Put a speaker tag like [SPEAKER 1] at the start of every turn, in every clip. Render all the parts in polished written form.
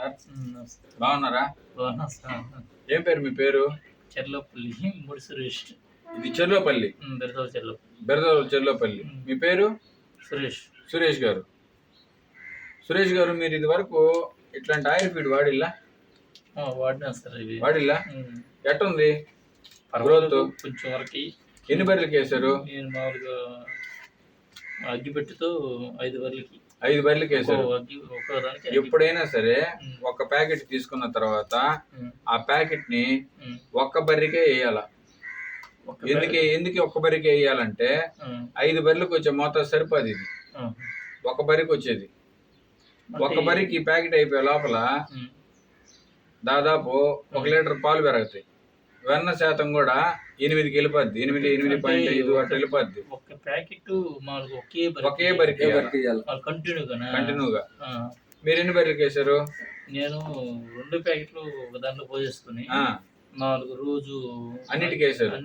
[SPEAKER 1] Sir.
[SPEAKER 2] నమస్తే.
[SPEAKER 1] బాగున్నారా?
[SPEAKER 2] బాగున్నా సార్.
[SPEAKER 1] ఏం పేరు మీ పేరు?
[SPEAKER 2] చెర్లోపల్లి ముడి సురేష్.
[SPEAKER 1] ఇది చెర్లోపల్లి,
[SPEAKER 2] బెరదవ చెర్లోపల్లి.
[SPEAKER 1] బెరదోలు చెర్లోపల్లి. మీ పేరు?
[SPEAKER 2] సురేష్.
[SPEAKER 1] సురేష్ గారు. సురేష్ గారు, మీరు ఇది వరకు ఇట్లాంటి ఆయిల్ ఫీడ్ వాడిల్లా?
[SPEAKER 2] వాడినా సార్ ఇవి.
[SPEAKER 1] వాడిల్లా? ఎట్టుంది గ్రోత్?
[SPEAKER 2] కొంచెం వరకు.
[SPEAKER 1] ఎన్ని బర్రెలకి వేసారు?
[SPEAKER 2] నేను మామూలుగా అగ్గిపెట్టితో 5 బర్రెలకి.
[SPEAKER 1] 5 బర్రెలకి వేసారు. ఎప్పుడైనా సరే ఒక ప్యాకెట్ తీసుకున్న తర్వాత ఆ ప్యాకెట్ ని ఒక్క బర్రెకే వేయాల. ఎందుకు ఒక్క బర్రెకే వేయాలంటే 5 బర్రెలకు వచ్చే మోతాదు సరిపోదు. ఇది ఒక బర్రెకి వచ్చేది. ఒక బర్రెకి ఈ ప్యాకెట్ అయిపోయే లోపల దాదాపు 1 లీటర్ పాలు పెరుగుతాయి. వెన్న శాతం కూడా 8కి వెళ్ళిపోద్ది. 8.5 అట్లా వెళ్ళిపోద్ది.
[SPEAKER 2] ఒక ప్యాకెట్
[SPEAKER 1] ఒకే బర్రెకి కంటిన్యూగా. మీరు ఎన్ని బర్రెలకి వేసారు?
[SPEAKER 2] నేను 2 ప్యాకెట్లు ఒక దాంట్లో పోసేసుకుని 4 రోజు
[SPEAKER 1] అన్నిటికీ వేసారు.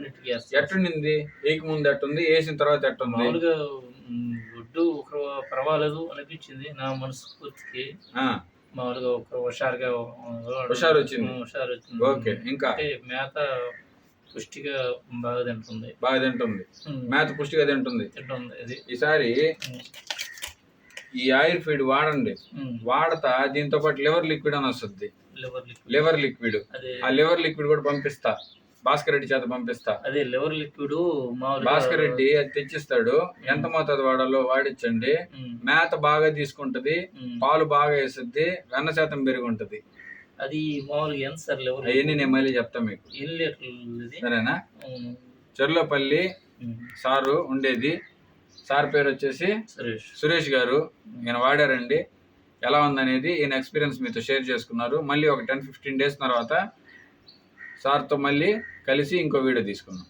[SPEAKER 1] ఎట్టుండింది? వేయక ముందు ఎట్టుంది, వేసిన తర్వాత ఎట్టుంది?
[SPEAKER 2] మామూలుగా గుడ్డు పర్వాలేదు అనిపించింది నా మనస్ఫూర్తికి. మామూలుగా
[SPEAKER 1] హుషారు వచ్చింది. ఓకే. ఇంకా
[SPEAKER 2] మేత పుష్టిగా బాగా తింటుంది.
[SPEAKER 1] మేత పుష్టిగా తింటుంది. ఈసారి ఈ ఆయిల్ ఫీడ్ వాడండి. వాడతా దీంతో పాటు లివర్ లిక్విడ్ అని వస్తుంది. లివర్ లిక్విడ్, ఆ లివర్ లిక్విడ్ కూడా పంపిస్తా. భాస్కర్ రెడ్డి చేత పంపిస్తా.
[SPEAKER 2] అదే లివర్ లిక్విడ్
[SPEAKER 1] భాస్కర్ రెడ్డి అది తెచ్చిస్తాడు. ఎంత మోతాదు వాడాలో వాడించండి. మేత బాగా తీసుకుంటది, పాలు బాగా వేస్తుంది, వెన్న శాతం పెరిగి ఉంటది.
[SPEAKER 2] అది మామూలుగా ఎంత సార్ లివర్?
[SPEAKER 1] అవన్నీ నేను మళ్ళీ చెప్తా మీకు. సరేనా? చెర్లోపల్లి సారు ఉండేది. సార్ పేరు వచ్చేసి సురేష్ గారు. ఈయన వాడారండి. ఎలా ఉందనేది ఈయన ఎక్స్పీరియన్స్ మీతో షేర్ చేసుకున్నారు. మళ్ళీ ఒక 10-15 డేస్ తర్వాత సార్తో మళ్ళీ కలిసి ఇంకో వీడియో తీసుకున్నాం.